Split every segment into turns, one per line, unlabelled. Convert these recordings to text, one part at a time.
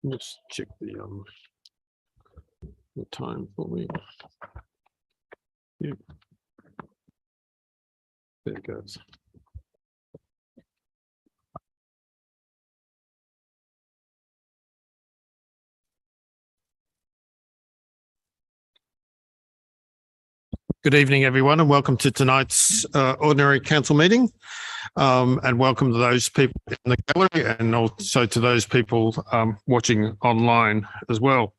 Let's check the time for me. Yeah. There it goes. Good evening, everyone, and welcome to tonight's ordinary council meeting. And welcome to those people in the gallery and also to those people watching online as well.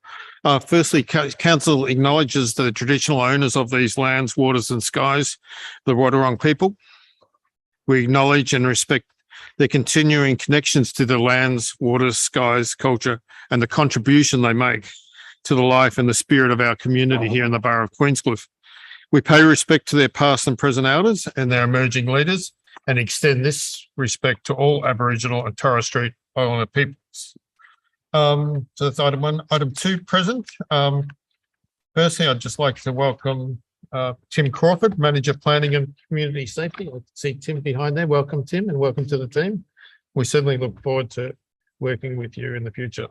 Firstly, council acknowledges the traditional owners of these lands, waters and skies, the Wadawurrung people. We acknowledge and respect their continuing connections to the lands, waters, skies, culture, and the contribution they make to the life and the spirit of our community here in the Borough of Queenscliff. We pay respect to their past and present elders and their emerging leaders and extend this respect to all Aboriginal and Torres Strait Islander peoples. So that's item one. Item two, present. Firstly, I'd just like to welcome Tim Crawford, Manager Planning and Community Safety. I can see Tim behind there. Welcome, Tim, and welcome to the team. We certainly look forward to working with you in the future.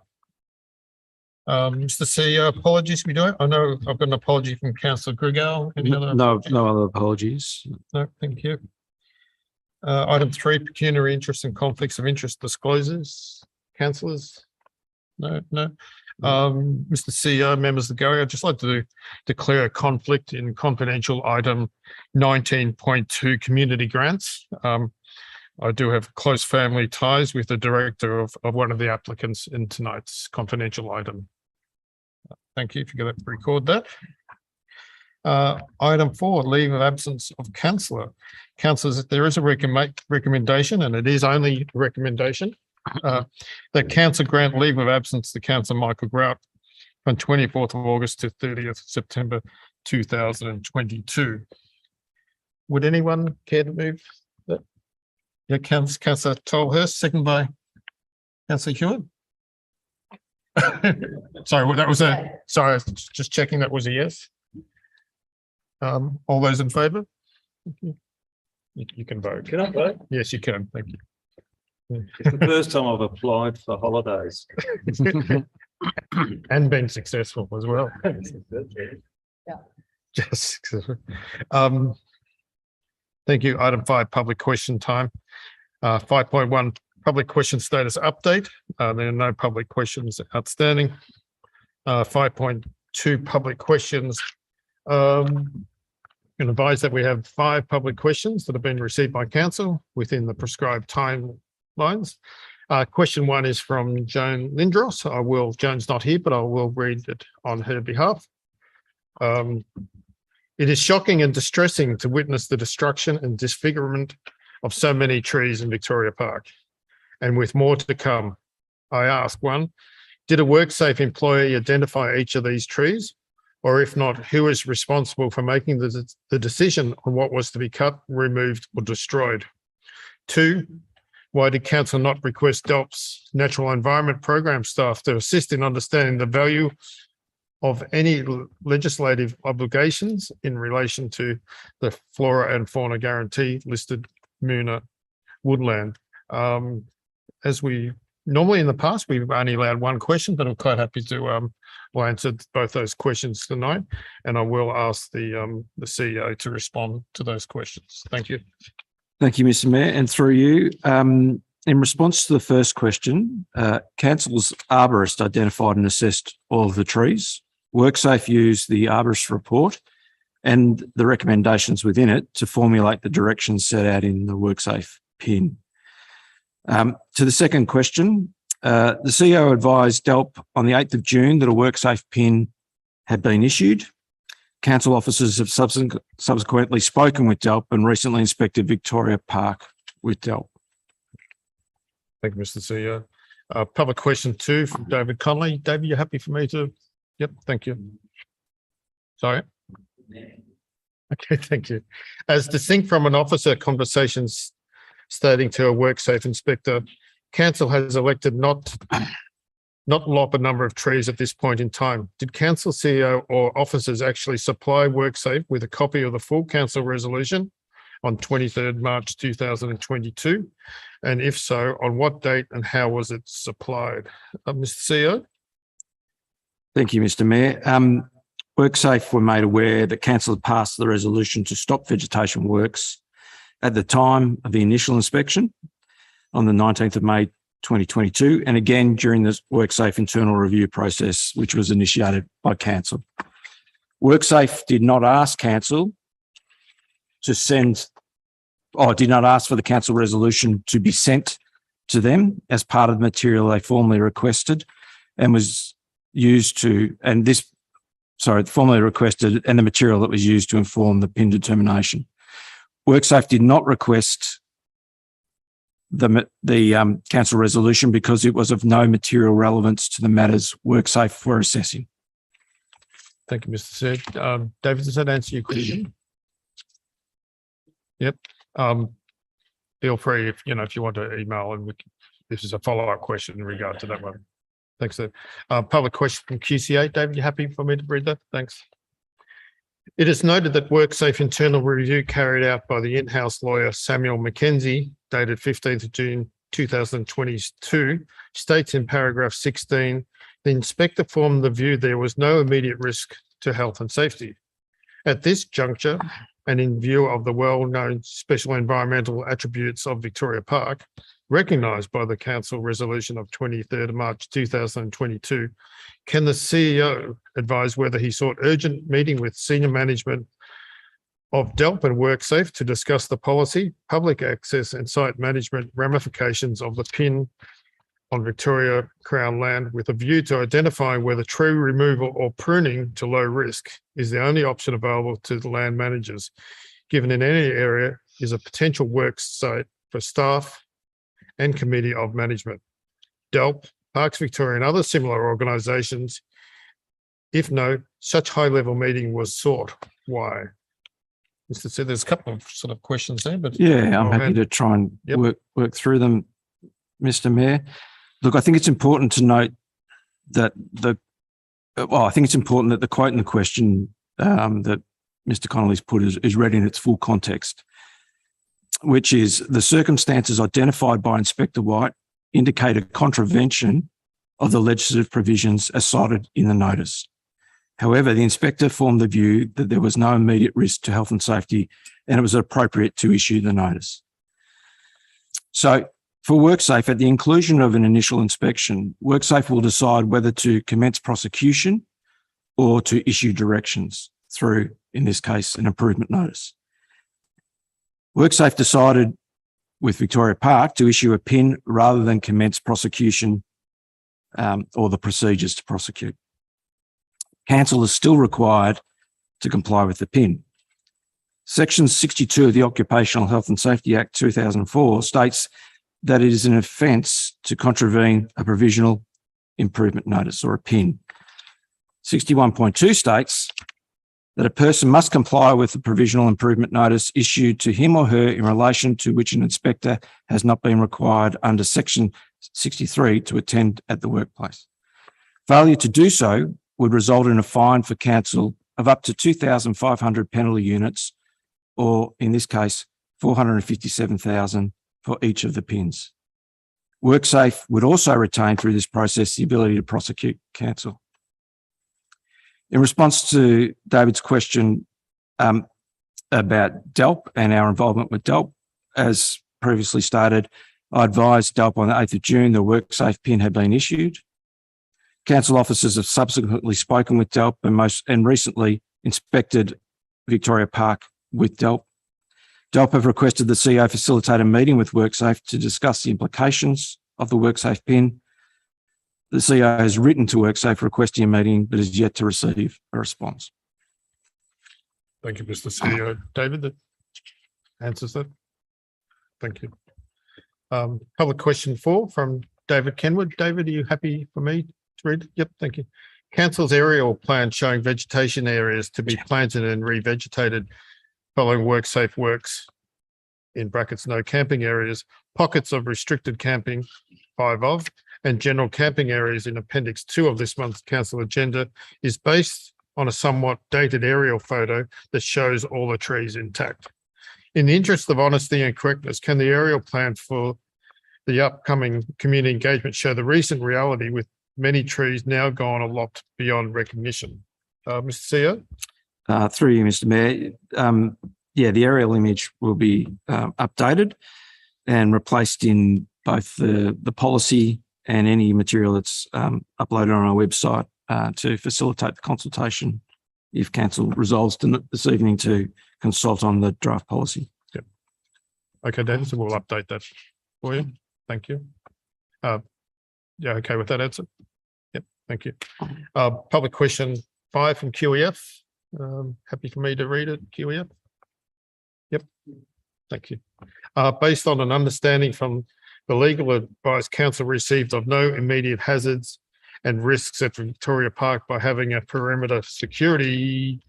Mr. CEO, apologies we do it. I know I've got an apology from Councillor Grigal.
No other apologies.
No, thank you. Item three, pecuniary interest and conflicts of interest disclosures. Councillors? No. Mr. CEO, members of the gallery, I'd just like to declare a conflict in confidential item 19.2 community grants. I do have close family ties with the director of one of the applicants in tonight's confidential item. Thank you. If you could record that. Item 4, leave of absence of councillor. Councillors, there is a recommendation, and it is only a recommendation, that council grant leave of absence to Councillor Michael Grout from 24th of August to 30th September 2022. Would anyone care to move that? Yeah, Councillor Tolhurst, second by Councillor Hewitt. Sorry, that was sorry, just checking that was a yes. All those in favour? You can vote.
Can I vote?
Yes, you can. Thank you.
It's the first time I've applied for holidays.
And been successful as well.
Yeah.
Just successful. Thank you. Item 5, public question time. 5.1, public question status update. There are no public questions outstanding. 5.2, public questions. Can advise that we have 5 public questions that have been received by council within the prescribed timelines. Question 1 is from Joan Lindros. Joan's not here, but I will read it on her behalf. It is shocking and distressing to witness the destruction and disfigurement of so many trees in Victoria Park, and with more to come. I ask, 1, did a WorkSafe employee identify each of these trees? Or if not, who is responsible for making the decision on what was to be cut, removed or destroyed? 2, why did council not request DELP's Natural Environment Program staff to assist in understanding the value of any legislative obligations in relation to the flora and fauna guarantee listed Moona woodland? As we normally in the past, we've only allowed 1 question, but I'm quite happy to we'll answer both those questions tonight, and I will ask the CEO to respond to those questions. Thank you.
Thank you, Mr. Mayor, and through you. In response to the first question, council's arborist identified and assessed all of the trees. WorkSafe used the arborist report and the recommendations within it to formulate the directions set out in the WorkSafe PIN. To the second question, the CEO advised DELP on the 8th of June that a WorkSafe PIN had been issued. Council officers have subsequently spoken with DELP and recently inspected Victoria Park with DELP.
Thank you, Mr. CEO. Public question 2 from David Connolly. David, you happy for me to? Yep, thank you. Sorry. Okay, thank you. As distinct from an officer conversations stating to a WorkSafe inspector, council has elected not lop a number of trees at this point in time. Did council CEO or officers actually supply WorkSafe with a copy of the full council resolution on 23rd March 2022? And if so, on what date and how was it supplied? Mr. CEO?
Thank you, Mr. Mayor. WorkSafe were made aware that council had passed the resolution to stop vegetation works at the time of the initial inspection on the 19th of May 2022, and again during the WorkSafe internal review process, which was initiated by council. WorkSafe did not ask council to send, or did not ask for the council resolution to be sent to them as part of the material they formally requested and was used to, formally requested and the material that was used to inform the PIN determination. WorkSafe did not request the council resolution because it was of no material relevance to the matters WorkSafe were assessing.
Thank you, Mr. Chair. David, does that answer your question? Yep. Feel free if you want to email, and this is a follow-up question in regard to that one. Thanks, Dave. Public question from QCA. David, you happy for me to read that? Thanks. It is noted that WorkSafe internal review carried out by the in-house lawyer Samuel McKenzie, dated 15th of June 2022, states in paragraph 16, the inspector formed the view there was no immediate risk to health and safety. At this juncture, and in view of the well-known special environmental attributes of Victoria Park, recognised by the council resolution of 23rd March 2022, can the CEO advise whether he sought urgent meeting with senior management of DELP and WorkSafe to discuss the policy, public access and site management ramifications of the PIN on Victoria Crown land with a view to identifying whether tree removal or pruning to low risk is the only option available to the land managers, given in any area is a potential work site for staff and committee of management, DELP, Parks Victoria and other similar organisations. If no, such high-level meeting was sought. Why? Mr. Chair, there's a couple of sort of questions there, but
yeah, I'm happy to try and work through them, Mr. Mayor. Look, I think it's important to note that the quote in the question that Mr. Connolly's put is read in its full context, which is the circumstances identified by Inspector White indicate a contravention of the legislative provisions as cited in the notice. However, the inspector formed the view that there was no immediate risk to health and safety and it was appropriate to issue the notice. So for WorkSafe, at the inclusion of an initial inspection, WorkSafe will decide whether to commence prosecution or to issue directions through, in this case, an improvement notice. WorkSafe decided with Victoria Park to issue a PIN rather than commence prosecution or the procedures to prosecute. Council is still required to comply with the PIN. Section 62 of the Occupational Health and Safety Act 2004 states that it is an offence to contravene a provisional improvement notice or a PIN. 61.2 states that a person must comply with the provisional improvement notice issued to him or her in relation to which an inspector has not been required under Section 63 to attend at the workplace. Failure to do so would result in a fine for council of up to 2,500 penalty units, or in this case, 457,000 for each of the PINs. WorkSafe would also retain through this process the ability to prosecute council. In response to David's question about DELP and our involvement with DELP, as previously stated, I advised DELP on the 8th of June the WorkSafe PIN had been issued. Council officers have subsequently spoken with DELP and recently inspected Victoria Park with DELP. DELP have requested the CEO facilitate a meeting with WorkSafe to discuss the implications of the WorkSafe PIN. The CEO has written to WorkSafe requesting a meeting, but is yet to receive a response.
Thank you, Mr. CEO. David, that answers that. Thank you. Public question 4 from David Kenwood. David, are you happy for me to read? Yep, thank you. Council's aerial plan showing vegetation areas to be planted and revegetated following WorkSafe works, in brackets, no camping areas, pockets of restricted camping, 5 of, and general camping areas in Appendix 2 of this month's council agenda is based on a somewhat dated aerial photo that shows all the trees intact. In the interest of honesty and correctness, can the aerial plan for the upcoming community engagement show the recent reality with many trees now gone a lot beyond recognition? Mr. CEO?
Through you, Mr. Mayor. Yeah, the aerial image will be updated and replaced in both the policy and any material that's uploaded on our website to facilitate the consultation if council resolves this evening to consult on the draft policy.
Yep. Okay, Dan, so we'll update that for you. Thank you. Yeah, okay with that answer? Yep, thank you. Public question 5 from QEF. Happy for me to read it, QEF? Yep, thank you. Based on an understanding from the legal advice council received of no immediate hazards and risks at Victoria Park by having a perimeter security,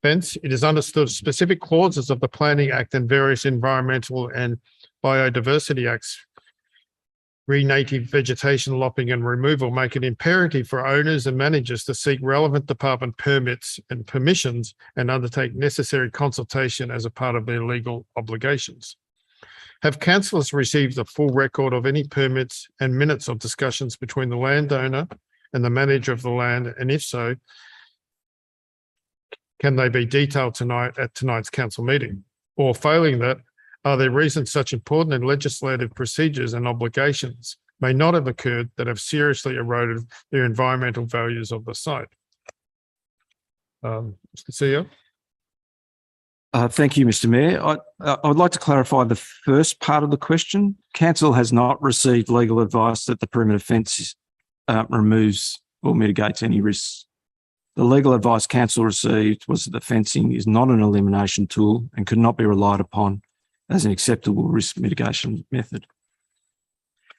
fence, it is understood specific clauses of the Planning Act and various environmental and biodiversity acts, re-native vegetation lopping and removal, make it imperative for owners and managers to seek relevant department permits and permissions and undertake necessary consultation as a part of their legal obligations. Have councillors received a full record of any permits and minutes of discussions between the landowner and the manager of the land? And if so, can they be detailed tonight at tonight's council meeting? Or failing that, are there reasons such important and legislative procedures and obligations may not have occurred that have seriously eroded the environmental values of the site? Mr. CEO?
Thank you, Mr. Mayor. I would like to clarify the first part of the question. Council has not received legal advice that the perimeter fence removes or mitigates any risks. The legal advice council received was that the fencing is not an elimination tool and could not be relied upon as an acceptable risk mitigation method.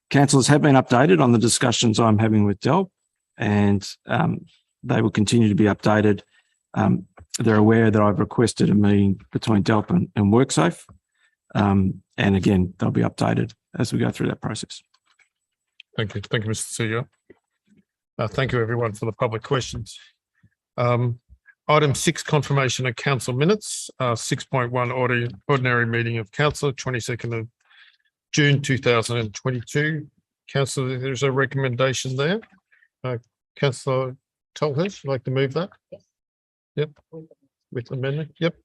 Councillors have been updated on the discussions I'm having with DELP, and they will continue to be updated. They're aware that I've requested a meeting between DELP and WorkSafe, and again, they'll be updated as we go through that process.
Thank you. Thank you, Mr. CEO. Thank you, everyone, for the public questions. Item 6, confirmation of council minutes. 6.1, ordinary meeting of council, 22nd of June 2022. Councillor, there's a recommendation there. Councillor Tolhurst, would you like to move that?
Yes.
Yep. With amendment. Yep.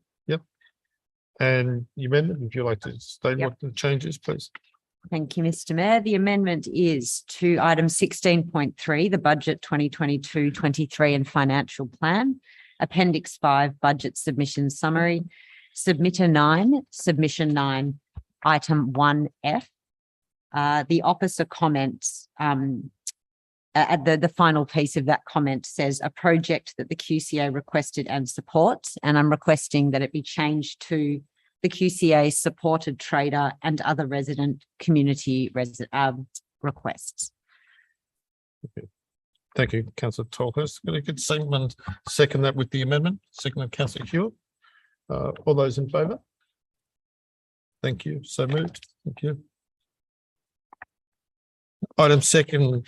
And the amendment, if you'd like to state what the change is, please.
Thank you, Mr. Mayor. The amendment is to item 16.3, the budget 2022-23 and financial plan, appendix 5, budget submission summary, submitter 9, submission 9, item 1F. The officer comments at the final piece of that comment says a project that the QCA requested and supports, and I'm requesting that it be changed to the QCA supported trader and other resident community requests.
Okay. Thank you, Councillor Tolhurst. Can I get someone second that with the amendment? Second, Councillor Hewitt. All those in favour? Thank you. So moved. Thank you. Item 7,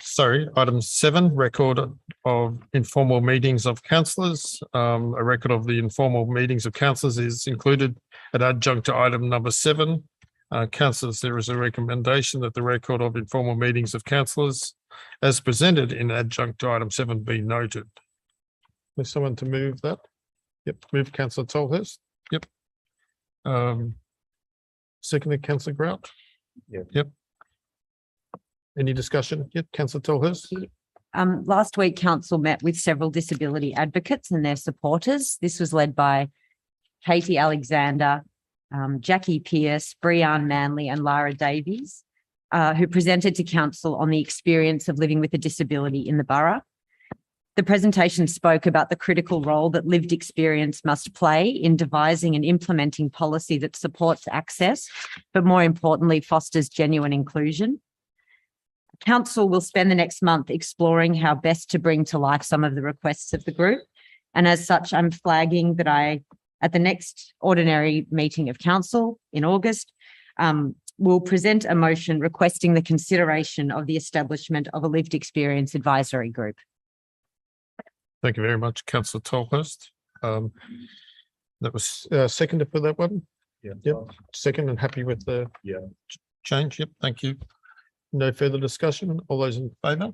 record of informal meetings of councillors. A record of the informal meetings of councillors is included at adjunct to item number 7. Councillors, there is a recommendation that the record of informal meetings of councillors as presented in adjunct to item 7 be noted. Is someone to move that? Yep, move Councillor Tolhurst. Yep. Seconded, Councillor Grout. Yep. Any discussion? Yep, Councillor Tolhurst.
Last week, council met with several disability advocates and their supporters. This was led by Katie Alexander, Jackie Pearce, Breanne Manley and Lara Davies, who presented to council on the experience of living with a disability in the borough. The presentation spoke about the critical role that lived experience must play in devising and implementing policy that supports access, but more importantly, fosters genuine inclusion. Council will spend the next month exploring how best to bring to life some of the requests of the group. And as such, I'm flagging that at the next ordinary meeting of council in August, will present a motion requesting the consideration of the establishment of a lived experience advisory group.
Thank you very much, Councillor Tolhurst. That was seconded for that one.
Yeah.
Yep. Second, and happy with the change. Yep. Thank you. No further discussion. All those in favour?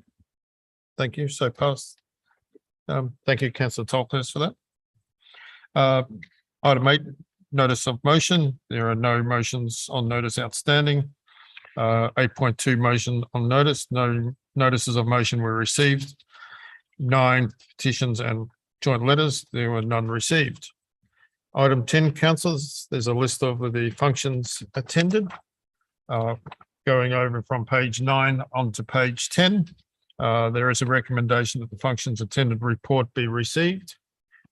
Thank you. So passed. Thank you, Councillor Tolhurst, for that. Item 8, notice of motion. There are no motions on notice outstanding. 8.2 motion on notice. No notices of motion were received. 9 petitions and joint letters. There were none received. Item 10, councillors. There's a list of the functions attended. Going over from page 9 onto page 10. There is a recommendation that the functions attended report be received.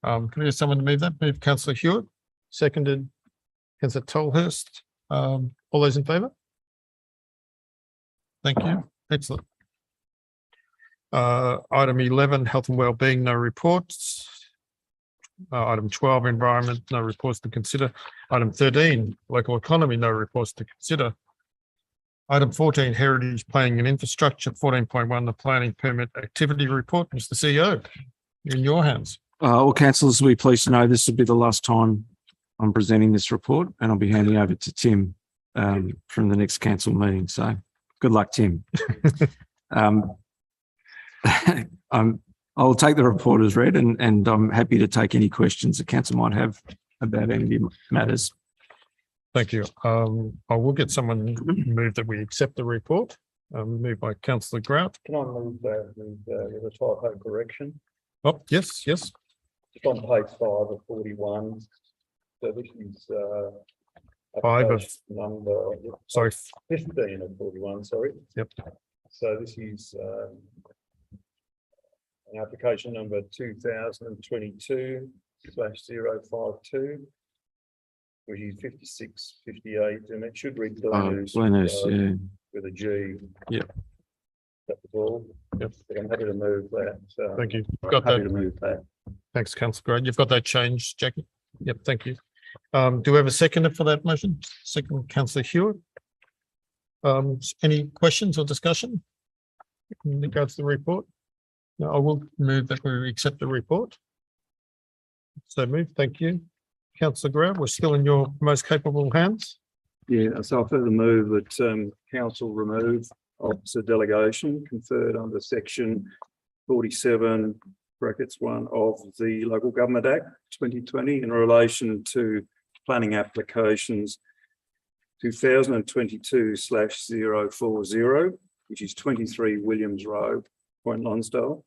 Can I get someone to move that? Move Councillor Hewitt. Seconded Councillor Tolhurst. All those in favour? Thank you. Excellent. Item 11, health and wellbeing, no reports. Item 12, environment, no reports to consider. Item 13, local economy, no reports to consider. Item 14, heritage planning and infrastructure. 14.1, the planning permit activity report. Mr. CEO, in your hands.
Well, councillors will be pleased to know this will be the last time I'm presenting this report, and I'll be handing over to Tim from the next council meeting. So good luck, Tim. I'll take the report as read, and I'm happy to take any questions the council might have about any of the matters.
Thank you. I will get someone move that we accept the report. Moved by Councillor Grout.
Can I move that with a typo correction?
Oh, yes, yes.
It's on page 5 of 41. So this is
5 of
number,
sorry,
15 of 41, sorry.
Yep.
So this is application number 2022/052, which is 5658, and it should read Glenus with a G.
Yep.
That was all.
Yep.
But I'm happy to move that.
Thank you.
Got happy to move that.
Thanks, Councillor Grant. You've got that changed, Jackie? Yep, thank you. Do we have a seconder for that motion? Second, Councillor Hewitt. Any questions or discussion in regards to the report? No, I will move that we accept the report. So move, thank you. Councillor Grant, we're still in your most capable hands.
Yeah, so I further move that council remove officer delegation conferred under section 47(1) of the Local Government Act 2020 in relation to planning applications 2022/040, which is 23 Williams Road, Point Lonsdale,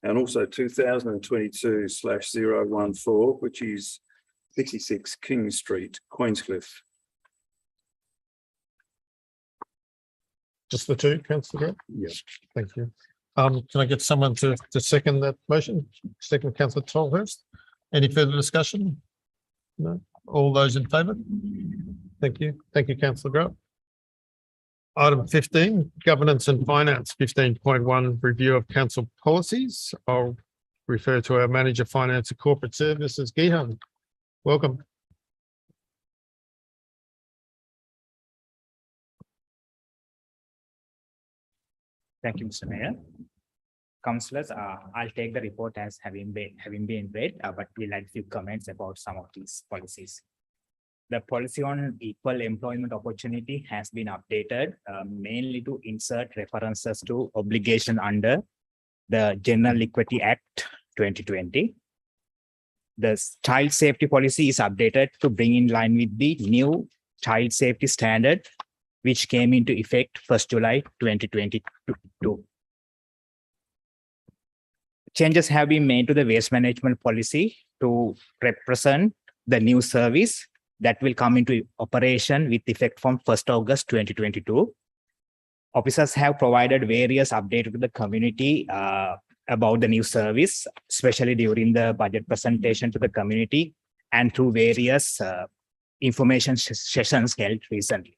and also 2022/014, which is 66 King Street, Queenscliff.
Just the two, Councillor Grant?
Yeah.
Thank you. Can I get someone to second that motion? Second, Councillor Tolhurst. Any further discussion? No. All those in favour? Thank you. Thank you, Councillor Grant. Item 15, governance and finance. 15.1, review of council policies. I'll refer to our manager, finance and corporate services, Gihan. Welcome.
Thank you, Mr. Mayor. Councillors, I'll take the report as having been read, but we'll add a few comments about some of these policies. The policy on equal employment opportunity has been updated mainly to insert references to obligation under the General Equity Act 2020. The child safety policy is updated to bring in line with the new child safety standard, which came into effect 1st July 2022. Changes have been made to the waste management policy to represent the new service that will come into operation with effect from 1st August 2022. Officers have provided various updates to the community about the new service, especially during the budget presentation to the community and through various information sessions held recently.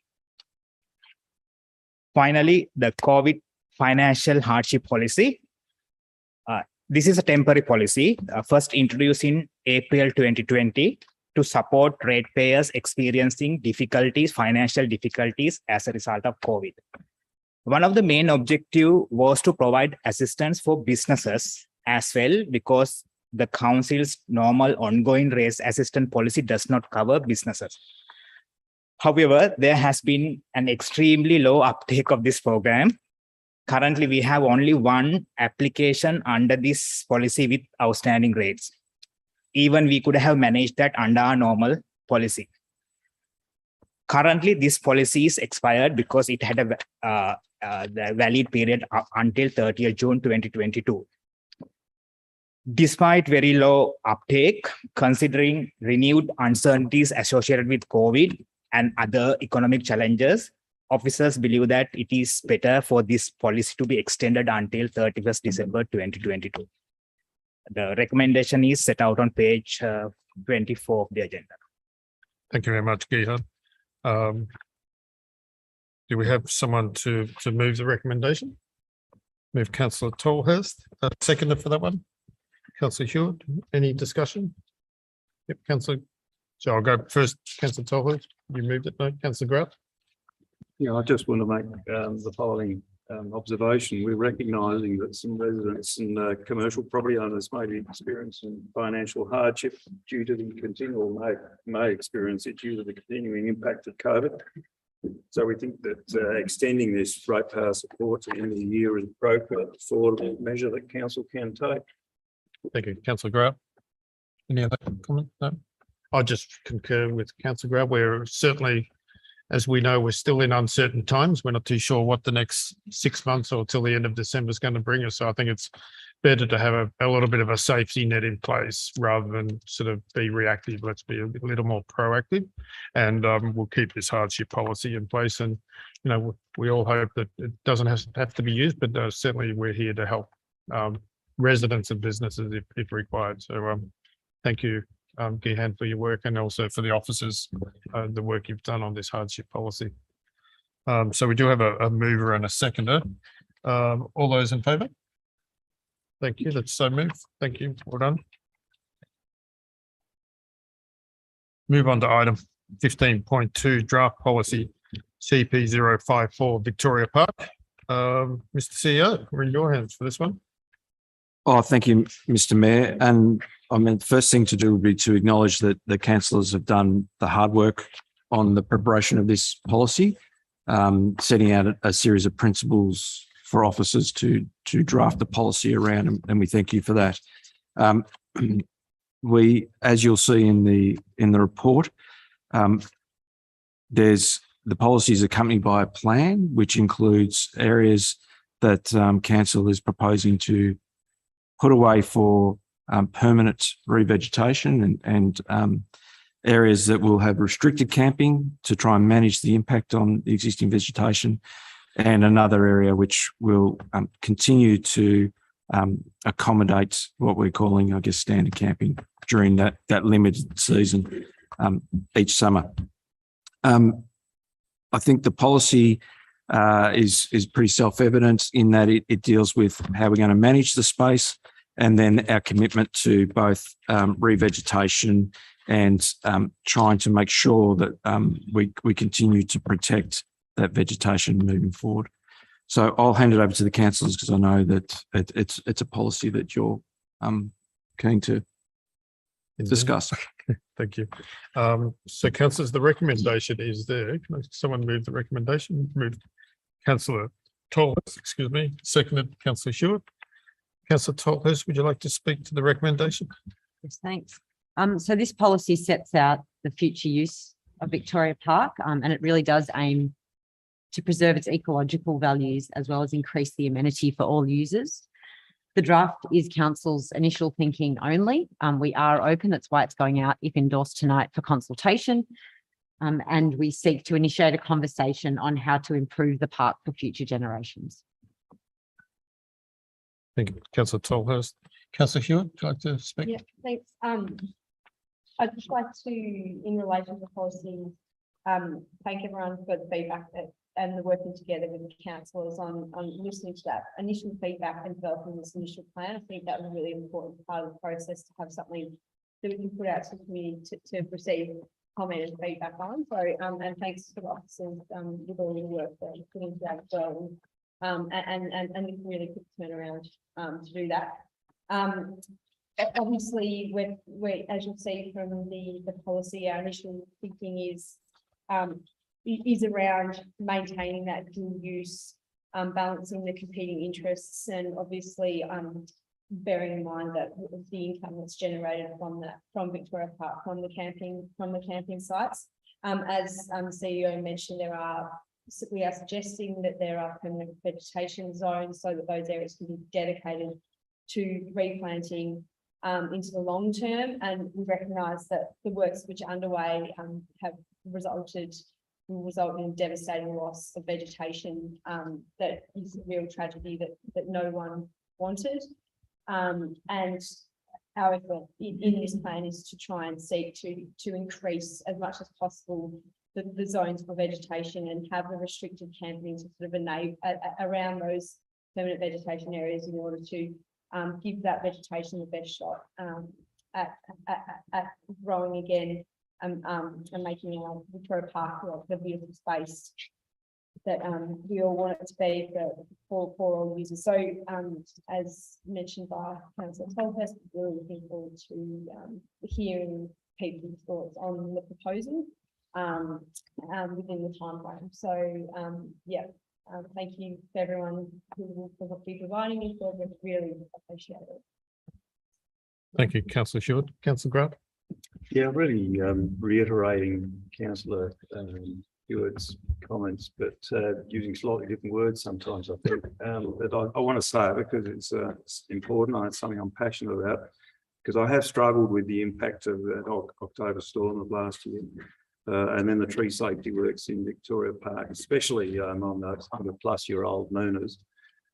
Finally, the COVID financial hardship policy. This is a temporary policy, first introduced in April 2020 to support ratepayers experiencing financial difficulties as a result of COVID. One of the main objectives was to provide assistance for businesses as well, because the council's normal ongoing race assistance policy does not cover businesses. However, there has been an extremely low uptake of this program. Currently, we have only one application under this policy with outstanding rates. Even we could have managed that under our normal policy. Currently, this policy is expired because it had the valid period until 30th June 2022. Despite very low uptake, considering renewed uncertainties associated with COVID and other economic challenges, officers believe that it is better for this policy to be extended until 31st December 2022. The recommendation is set out on page 24 of the agenda.
Thank you very much, Gihan. Do we have someone to move the recommendation? Move Councillor Tolhurst, seconder for that one. Councillor Hewitt, any discussion? Yep, Councillor. So I'll go first. Councillor Tolhurst, you moved it, no? Councillor Grant.
Yeah, I just want to make the following observation. We're recognising that some residents and commercial property owners may be experiencing financial hardship due to the continual, may experience it due to the continuing impact of COVID. So we think that extending this ratepayer support to the end of the year is appropriate, affordable measure that council can take.
Thank you. Councillor Grant. Any other comment? No. I just concur with Councillor Grant. We're certainly, as we know, we're still in uncertain times. We're not too sure what the next 6 months or till the end of December is going to bring us. So I think it's better to have a little bit of a safety net in place rather than sort of be reactive. Let's be a little more proactive, and we'll keep this hardship policy in place. And, you know, we all hope that it doesn't have to be used, but certainly we're here to help residents and businesses if required. So thank you, Gihan, for your work, and also for the officers, the work you've done on this hardship policy. So we do have a mover and a seconder. All those in favour? Thank you. That's so moved. Thank you. Well done. Move on to item 15.2, draft policy CP054 Victoria Park. Mr. CEO, we're in your hands for this one.
Oh, thank you, Mr. Mayor. And I mean, the first thing to do would be to acknowledge that the councillors have done the hard work on the preparation of this policy, setting out a series of principles for officers to draft the policy around, and we thank you for that. We, as you'll see in the report, there's the policy is accompanied by a plan which includes areas that council is proposing to put away for permanent revegetation, and areas that will have restricted camping to try and manage the impact on the existing vegetation, and another area which will continue to accommodate what we're calling, I guess, standard camping during that limited season each summer. I think the policy is pretty self-evident in that it deals with how we're going to manage the space, and then our commitment to both revegetation and trying to make sure that we continue to protect that vegetation moving forward. So I'll hand it over to the councillors because I know that it's a policy that you're keen to discuss.
Thank you. So councillors, the recommendation is there. Can someone move the recommendation? Move Councillor Tolhurst, excuse me, seconded Councillor Hewitt. Councillor Tolhurst, would you like to speak to the recommendation?
Yes, thanks. So this policy sets out the future use of Victoria Park, and it really does aim to preserve its ecological values as well as increase the amenity for all users. The draft is council's initial thinking only. We are open, that's why it's going out, if endorsed tonight, for consultation. And we seek to initiate a conversation on how to improve the park for future generations.
Thank you, Councillor Tolhurst. Councillor Hewitt, would you like to speak?
Yeah, thanks. I'd just like to, in relation to the policy, thank everyone for the feedback and the working together with the councillors on listening to that initial feedback and developing this initial plan. I think that was a really important part of the process to have something that we can put out to the community to receive comment and feedback on. So, and thanks to the officers with all the work that you put into that as well. And really quick turnaround to do that. obviously, as you'll see from the policy, our initial thinking is around maintaining that dual use, balancing the competing interests, and obviously bearing in mind that the income that's generated from Victoria Park, from the camping sites. As CEO mentioned, we are suggesting that there are permanent vegetation zones so that those areas can be dedicated to replanting into the long term, and we recognise that the works which are underway will result in devastating loss of vegetation that is a real tragedy that no one wanted. And our effort in this plan is to try and seek to increase as much as possible the zones for vegetation and have the restricted camping to sort of enable around those permanent vegetation areas in order to give that vegetation the best shot at growing again and making our Victoria Park the beautiful space that we all want it to be for all users. So as mentioned by Councillor Tolhurst, we're really looking forward to hearing people's thoughts on the proposal within the timeframe. So yeah, thank you to everyone who will be providing me for it. Really appreciate it.
Thank you, Councillor Short. Councillor Grant.
Yeah, really reiterating Councillor Hewitt's comments, but using slightly different words sometimes, I think. But I want to say it because it's important and it's something I'm passionate about, because I have struggled with the impact of that October storm of last year. And then the tree safety works in Victoria Park, especially on those 100-plus-year-old mooners.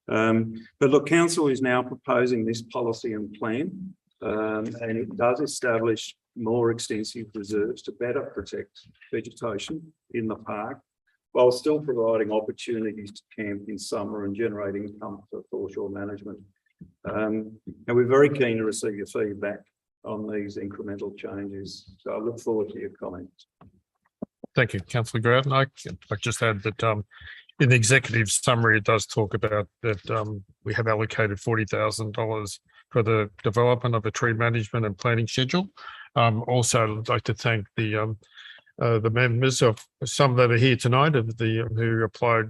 But look, Council is now proposing this policy and plan, and it does establish more extensive reserves to better protect vegetation in the park, while still providing opportunities to camp in summer and generating income for foreshore management. And we're very keen to receive your feedback on these incremental changes. So I look forward to your comments.
Thank you, Councillor Grant. I just add that in the executive summary, it does talk about that we have allocated $40,000 for the development of a tree management and planning schedule. Also, I'd like to thank the members of some that are here tonight who applied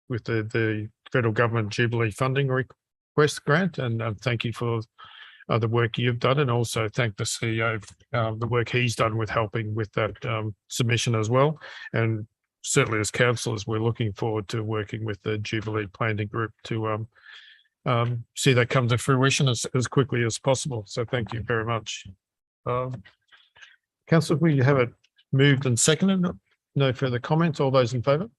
with the federal government Jubilee funding request grant, and thank you for the work you've done, and also thank the CEO the work he's done with helping with that submission as well. And certainly as councillors, we're looking forward to working with the Jubilee Planning Group to see that come to fruition as quickly as possible. So thank you very much. Councillor, will you have it moved and seconded? No further comments. All those in favour?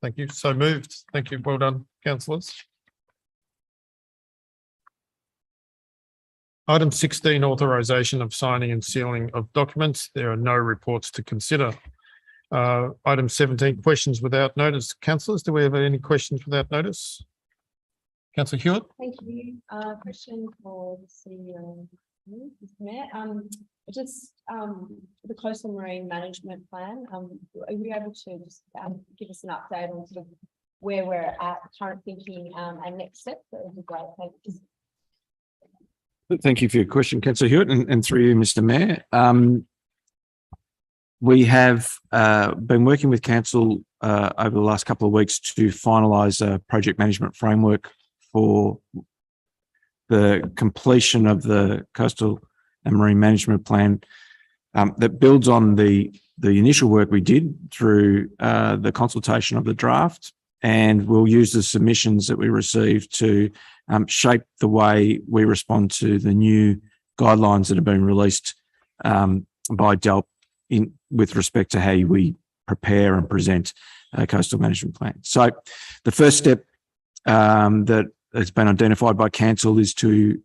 Thank you. So moved. Thank you. Well done, councillors. Item 16, authorisation of signing and sealing of documents. There are no reports to consider. Item 17, questions without notice. Councillors, do we have any questions without notice? Councillor Hewitt.
Thank you. Question for the CEO, Mr. Mayor. Just the coastal marine management plan. Are you able to just give us an update on sort of where we're at, current thinking, and next steps? That would be great. Thank you.
Thank you for your question, Councillor Hewitt, and through you, Mr. Mayor. We have been working with Council over the last couple of weeks to finalise a project management framework for the completion of the coastal and marine management plan that builds on the initial work we did through the consultation of the draft, and we'll use the submissions that we received to shape the way we respond to the new guidelines that have been released by DELP with respect to how we prepare and present a coastal management plan. So the first step that has been identified by Council is to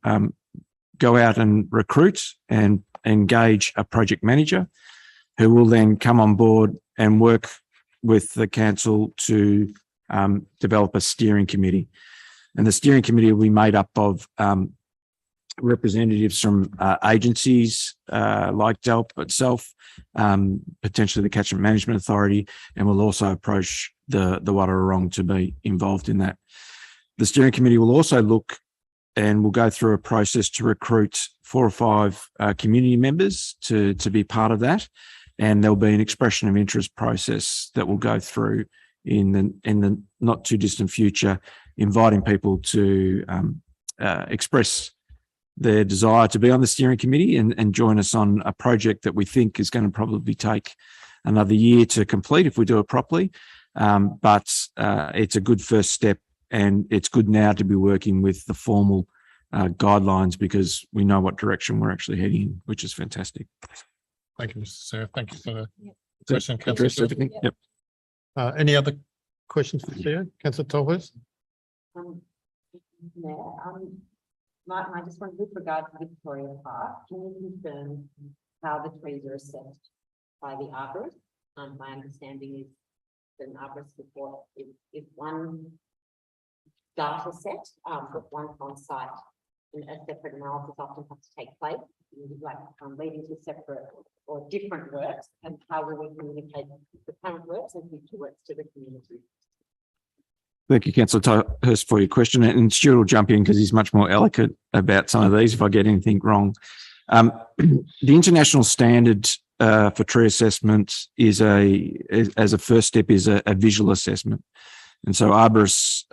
go out and recruit and engage a project manager who will then come on board and work with the Council to develop a steering committee. And the steering committee will be made up of representatives from agencies like DELP itself, potentially the Catchment Management Authority, and will also approach the Wadawurrung to be involved in that. The steering committee will also look and we'll go through a process to recruit 4 or 5 community members to be part of that. And there'll be an expression of interest process that will go through in the not too distant future, inviting people to express their desire to be on the steering committee and join us on a project that we think is going to probably take another year to complete if we do it properly. But it's a good first step, and it's good now to be working with the formal guidelines because we know what direction we're actually heading in, which is fantastic.
Thank you, Mr. Sarah. Thank you for the
Yep.
question, Councillor.
Address everything. Yep.
Any other questions for Sarah? Councillor Tolhurst?
I just want with regard to Victoria Park, can you confirm how the trees are assessed by the arborist? My understanding is that an arborist report is one data set, but once on site, and a separate analysis often has to take place, like leading to separate or different works, and how will we communicate the current works and future works to the community?
Thank you, Councillor Tolhurst, for your question. And Stuart will jump in because he's much more eloquent about some of these if I get anything wrong. The international standard for tree assessment is as a first step is a visual assessment. And so arborists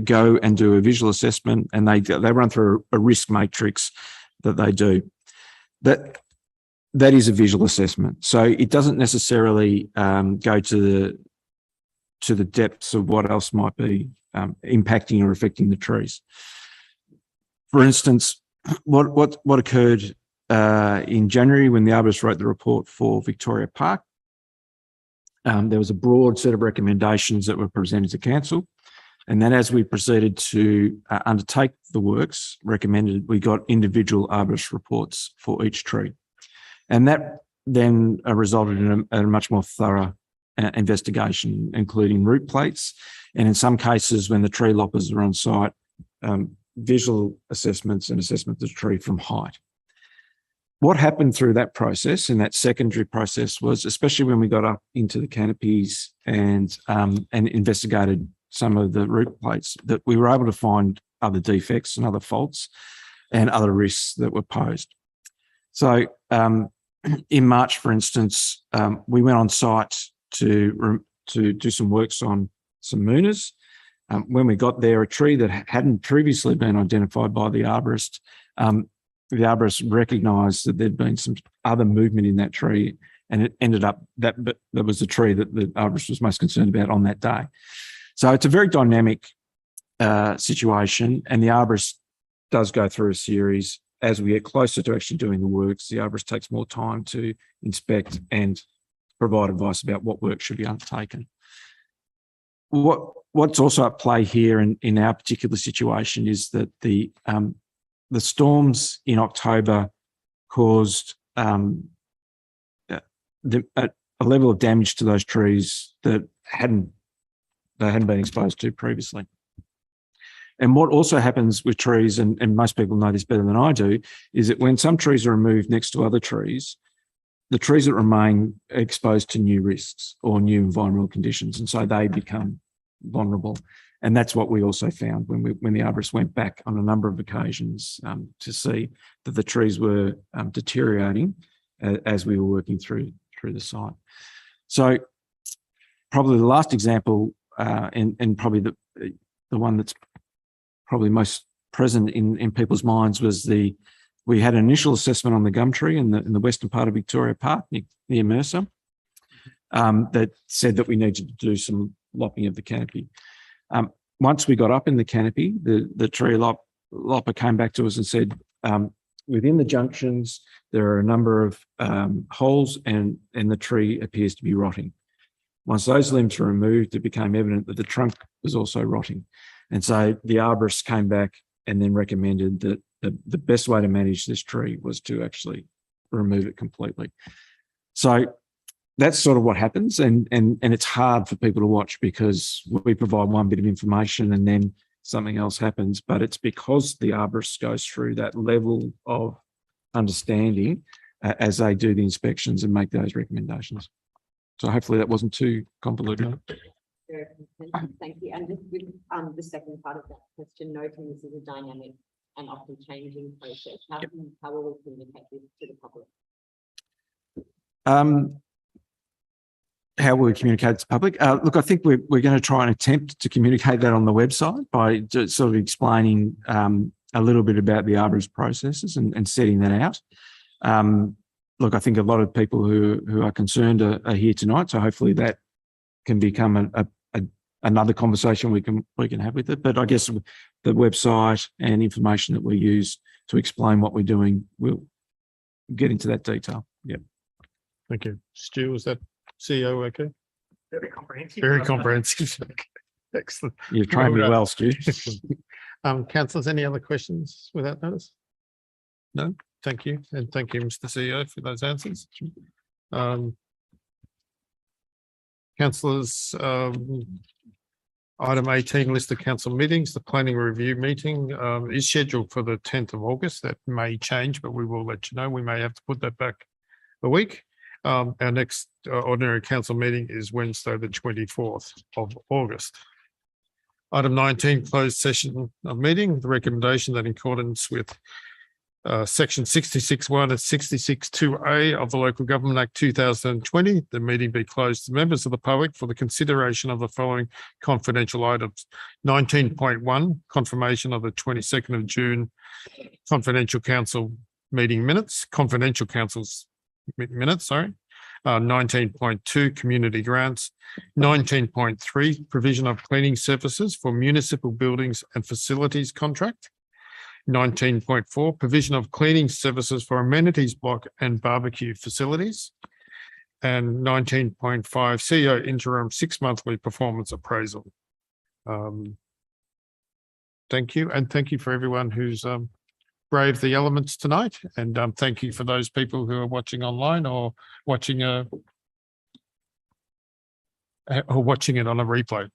go and do a visual assessment, and they run through a risk matrix that they do. That is a visual assessment. So it doesn't necessarily go to the depths of what else might be impacting or affecting the trees. For instance, what occurred in January when the arborist wrote the report for Victoria Park, there was a broad set of recommendations that were presented to council. And then as we proceeded to undertake the works recommended, we got individual arborist reports for each tree. And that then resulted in a much more thorough investigation, including root plates. And in some cases, when the tree loppers are on site, visual assessments and assessment of the tree from height. What happened through that process, and that secondary process, was especially when we got up into the canopies and investigated some of the root plates, that we were able to find other defects and other faults and other risks that were posed. So in March, for instance, we went on site to do some works on some moonas. When we got there, a tree that hadn't previously been identified by the arborist recognised that there'd been some other movement in that tree, and it ended up that was the tree that the arborist was most concerned about on that day. So it's a very dynamic situation, and the arborist does go through a series. As we get closer to actually doing the works, the arborist takes more time to inspect and provide advice about what work should be undertaken. What's also at play here in our particular situation is that the storms in October caused a level of damage to those trees that hadn't been exposed to previously. And what also happens with trees, and most people know this better than I do, is that when some trees are removed next to other trees, the trees that remain are exposed to new risks or new environmental conditions, and so they become vulnerable. And that's what we also found when the arborist went back on a number of occasions to see that the trees were deteriorating as we were working through the site. So probably the last example, and probably the one that's probably most present in people's minds, was we had an initial assessment on the gum tree in the western part of Victoria Park near Mercer that said that we needed to do some lopping of the canopy. Once we got up in the canopy, the tree lopper came back to us and said, within the junctions, there are a number of holes and the tree appears to be rotting. Once those limbs were removed, it became evident that the trunk was also rotting. And so the arborist came back and then recommended that the best way to manage this tree was to actually remove it completely. So that's sort of what happens, and it's hard for people to watch because we provide one bit of information and then something else happens, but it's because the arborist goes through that level of understanding as they do the inspections and make those recommendations. So hopefully that wasn't too convoluted.
Very consensus. Thank you. And just with the second part of that question, noting this is a dynamic and often changing process, how will we communicate this to the public?
How will we communicate to the public? Look, I think we're going to try and attempt to communicate that on the website by just sort of explaining a little bit about the arborist processes and setting that out. Look, I think a lot of people who are concerned are here tonight, so hopefully that can become another conversation we can have with it. But I guess the website and information that we use to explain what we're doing, we'll get into that detail. Yeah.
Thank you. Stu, is that CEO okay?
Very comprehensive.
Very comprehensive. Excellent.
You've trained me well, Stu.
Councillors, any other questions without notice? No? Thank you. And thank you, Mr. CEO, for those answers. Councillors, item 18, list of council meetings. The planning review meeting is scheduled for the 10th of August. That may change, but we will let you know. We may have to put that back a week. Our next ordinary council meeting is Wednesday, the 24th of August. Item 19, closed session of meeting. The recommendation that in accordance with section 66(1) and 66(2)(a) of the Local Government Act 2020, the meeting be closed to members of the public for the consideration of the following confidential items. 19.1, confirmation of the 22nd of June confidential council meeting minutes, confidential council's minutes, sorry. 19.2, community grants. 19.3, provision of cleaning services for municipal buildings and facilities contract. 19.4, provision of cleaning services for amenities block and barbecue facilities. And 19.5, CEO interim 6-monthly performance appraisal. Thank you. And thank you for everyone who's braved the elements tonight. And thank you for those people who are watching online or watching it on a replay.